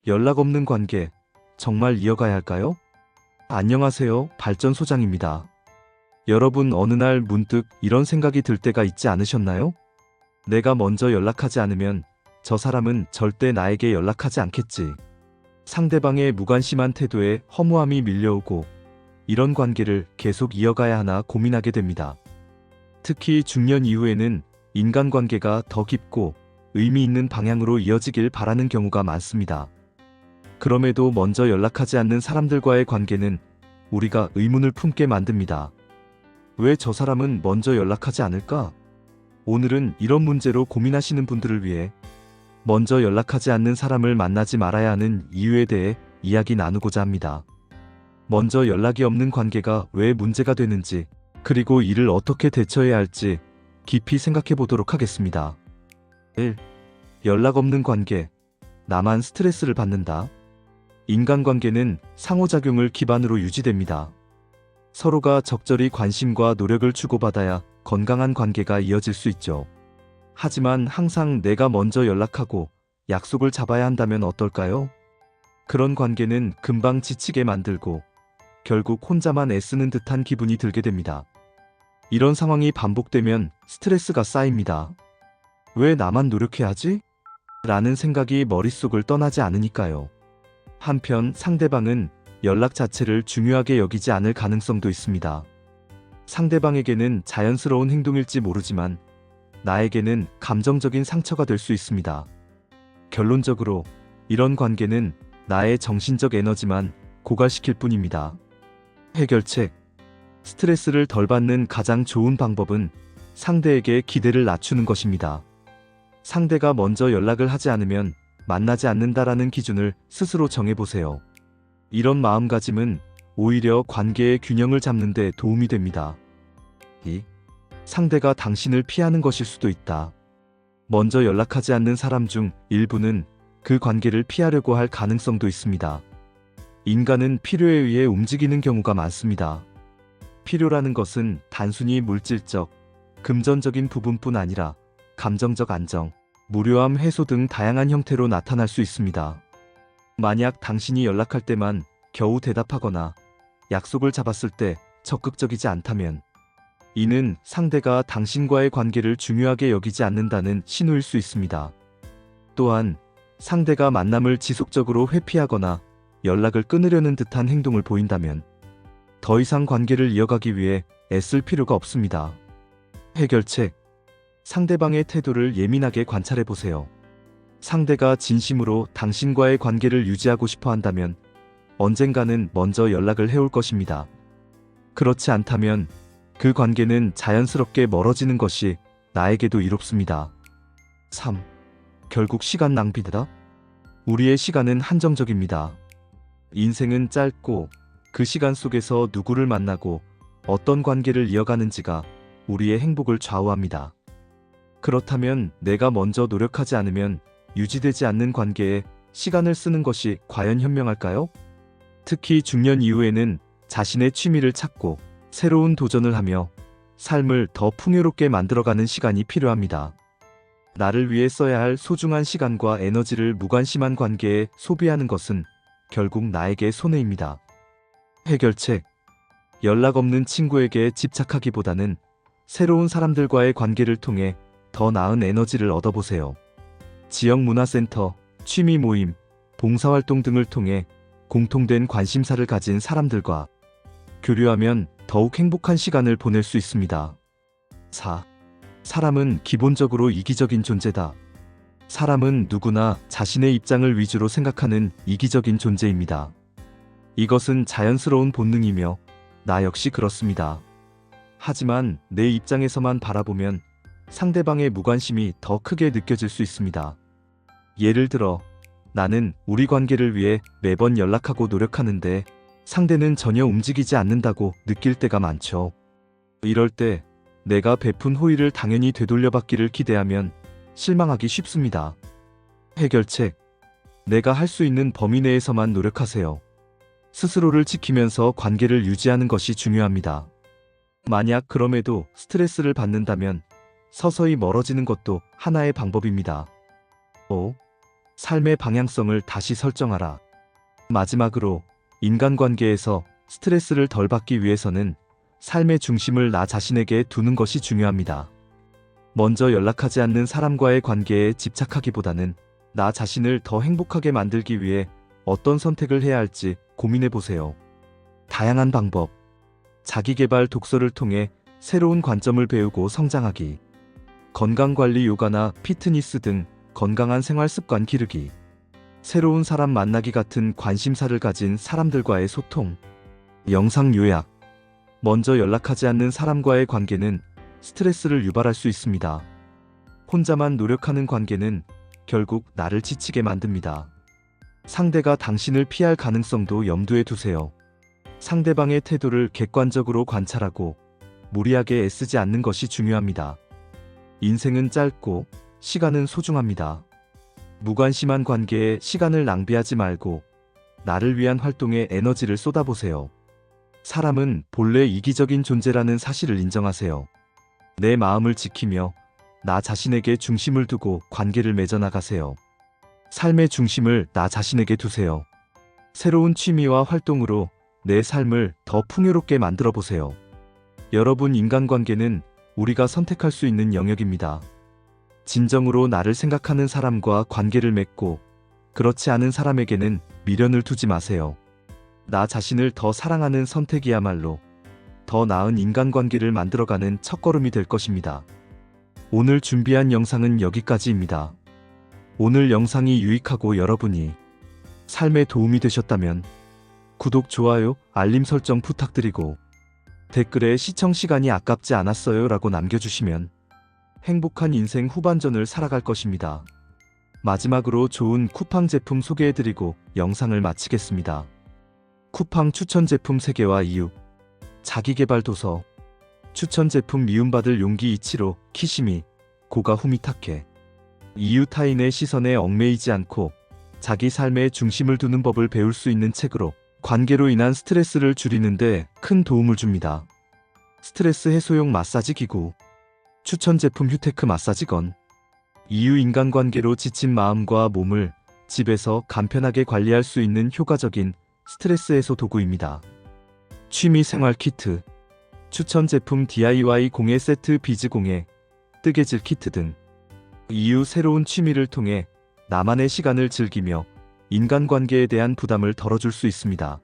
연락 없는 관계, 정말 이어가야 할까요? 안녕하세요, 발전소장입니다. 여러분 어느 날 문득 이런 생각이 들 때가 있지 않으셨나요? 내가 먼저 연락하지 않으면 저 사람은 절대 나에게 연락하지 않겠지. 상대방의 무관심한 태도에 허무함이 밀려오고 이런 관계를 계속 이어가야 하나 고민하게 됩니다. 특히 중년 이후에는 인간관계가 더 깊고 의미 있는 방향으로 이어지길 바라는 경우가 많습니다. 그럼에도 먼저 연락하지 않는 사람들과의 관계는 우리가 의문을 품게 만듭니다. 왜 저 사람은 먼저 연락하지 않을까? 오늘은 이런 문제로 고민하시는 분들을 위해 먼저 연락하지 않는 사람을 만나지 말아야 하는 이유에 대해 이야기 나누고자 합니다. 먼저 연락이 없는 관계가 왜 문제가 되는지, 그리고 이를 어떻게 대처해야 할지 깊이 생각해 보도록 하겠습니다. 1. 연락 없는 관계. 나만 스트레스를 받는다. 인간관계는 상호작용을 기반으로 유지됩니다. 서로가 적절히 관심과 노력을 주고받아야 건강한 관계가 이어질 수 있죠. 하지만 항상 내가 먼저 연락하고 약속을 잡아야 한다면 어떨까요? 그런 관계는 금방 지치게 만들고 결국 혼자만 애쓰는 듯한 기분이 들게 됩니다. 이런 상황이 반복되면 스트레스가 쌓입니다. 왜 나만 노력해야 하지? 라는 생각이 머릿속을 떠나지 않으니까요. 한편 상대방은 연락 자체를 중요하게 여기지 않을 가능성도 있습니다. 상대방에게는 자연스러운 행동일지 모르지만 나에게는 감정적인 상처가 될 수 있습니다. 결론적으로 이런 관계는 나의 정신적 에너지만 고갈시킬 뿐입니다. 해결책. 스트레스를 덜 받는 가장 좋은 방법은 상대에게 기대를 낮추는 것입니다. 상대가 먼저 연락을 하지 않으면 만나지 않는다라는 기준을 스스로 정해보세요. 이런 마음가짐은 오히려 관계의 균형을 잡는 데 도움이 됩니다. 2. 상대가 당신을 피하는 것일 수도 있다. 먼저 연락하지 않는 사람 중 일부는 그 관계를 피하려고 할 가능성도 있습니다. 인간은 필요에 의해 움직이는 경우가 많습니다. 필요라는 것은 단순히 물질적, 금전적인 부분뿐 아니라 감정적 안정, 무료함 해소 등 다양한 형태로 나타날 수 있습니다. 만약 당신이 연락할 때만 겨우 대답하거나 약속을 잡았을 때 적극적이지 않다면 이는 상대가 당신과의 관계를 중요하게 여기지 않는다는 신호일 수 있습니다. 또한 상대가 만남을 지속적으로 회피하거나 연락을 끊으려는 듯한 행동을 보인다면 더 이상 관계를 이어가기 위해 애쓸 필요가 없습니다. 해결책. 상대방의 태도를 예민하게 관찰해보세요. 상대가 진심으로 당신과의 관계를 유지하고 싶어 한다면 언젠가는 먼저 연락을 해올 것입니다. 그렇지 않다면 그 관계는 자연스럽게 멀어지는 것이 나에게도 이롭습니다. 3. 결국 시간 낭비다. 우리의 시간은 한정적입니다. 인생은 짧고 그 시간 속에서 누구를 만나고 어떤 관계를 이어가는지가 우리의 행복을 좌우합니다. 그렇다면 내가 먼저 노력하지 않으면 유지되지 않는 관계에 시간을 쓰는 것이 과연 현명할까요? 특히 중년 이후에는 자신의 취미를 찾고 새로운 도전을 하며 삶을 더 풍요롭게 만들어가는 시간이 필요합니다. 나를 위해 써야 할 소중한 시간과 에너지를 무관심한 관계에 소비하는 것은 결국 나에게 손해입니다. 해결책. 연락 없는 친구에게 집착하기보다는 새로운 사람들과의 관계를 통해 더 나은 에너지를 얻어보세요. 지역 문화센터, 취미 모임, 봉사활동 등을 통해 공통된 관심사를 가진 사람들과 교류하면 더욱 행복한 시간을 보낼 수 있습니다. 4. 사람은 기본적으로 이기적인 존재다. 사람은 누구나 자신의 입장을 위주로 생각하는 이기적인 존재입니다. 이것은 자연스러운 본능이며 나 역시 그렇습니다. 하지만 내 입장에서만 바라보면 상대방의 무관심이 더 크게 느껴질 수 있습니다. 예를 들어 나는 우리 관계를 위해 매번 연락하고 노력하는데 상대는 전혀 움직이지 않는다고 느낄 때가 많죠. 이럴 때 내가 베푼 호의를 당연히 되돌려받기를 기대하면 실망하기 쉽습니다. 해결책. 내가 할 수 있는 범위 내에서만 노력하세요. 스스로를 지키면서 관계를 유지하는 것이 중요합니다. 만약 그럼에도 스트레스를 받는다면 서서히 멀어지는 것도 하나의 방법입니다. 5. 삶의 방향성을 다시 설정하라. 마지막으로 인간관계에서 스트레스를 덜 받기 위해서는 삶의 중심을 나 자신에게 두는 것이 중요합니다. 먼저 연락하지 않는 사람과의 관계에 집착하기보다는 나 자신을 더 행복하게 만들기 위해 어떤 선택을 해야 할지 고민해 보세요. 다양한 방법. 자기계발 독서를 통해 새로운 관점을 배우고 성장하기. 건강관리 요가나 피트니스 등 건강한 생활 습관 기르기. 새로운 사람 만나기 같은 관심사를 가진 사람들과의 소통. 영상 요약. 먼저 연락하지 않는 사람과의 관계는 스트레스를 유발할 수 있습니다. 혼자만 노력하는 관계는 결국 나를 지치게 만듭니다. 상대가 당신을 피할 가능성도 염두에 두세요. 상대방의 태도를 객관적으로 관찰하고 무리하게 애쓰지 않는 것이 중요합니다. 인생은 짧고 시간은 소중합니다. 무관심한 관계에 시간을 낭비하지 말고 나를 위한 활동에 에너지를 쏟아보세요. 사람은 본래 이기적인 존재라는 사실을 인정하세요. 내 마음을 지키며 나 자신에게 중심을 두고 관계를 맺어나가세요. 삶의 중심을 나 자신에게 두세요. 새로운 취미와 활동으로 내 삶을 더 풍요롭게 만들어 보세요. 여러분, 인간관계는 우리가 선택할 수 있는 영역입니다. 진정으로 나를 생각하는 사람과 관계를 맺고 그렇지 않은 사람에게는 미련을 두지 마세요. 나 자신을 더 사랑하는 선택이야말로 더 나은 인간관계를 만들어가는 첫걸음이 될 것입니다. 오늘 준비한 영상은 여기까지입니다. 오늘 영상이 유익하고 여러분이 삶에 도움이 되셨다면 구독, 좋아요, 알림 설정 부탁드리고 댓글에 시청 시간이 아깝지 않았어요 라고 남겨주시면 행복한 인생 후반전을 살아갈 것입니다. 마지막으로 좋은 쿠팡 제품 소개해드리고 영상을 마치겠습니다. 쿠팡 추천 제품 3개와 이유. 자기계발 도서. 추천 제품 미움받을 용기 이치로 키시미 고가 후미타케. 이유. 타인의 시선에 얽매이지 않고 자기 삶의 중심을 두는 법을 배울 수 있는 책으로 관계로 인한 스트레스를 줄이는데 큰 도움을 줍니다. 스트레스 해소용 마사지 기구. 추천 제품 휴테크 마사지건. 이유. 인간관계로 지친 마음과 몸을 집에서 간편하게 관리할 수 있는 효과적인 스트레스 해소 도구입니다. 취미 생활 키트. 추천 제품 DIY 공예 세트, 비즈 공예, 뜨개질 키트 등. 이유. 새로운 취미를 통해 나만의 시간을 즐기며 인간관계에 대한 부담을 덜어줄 수 있습니다.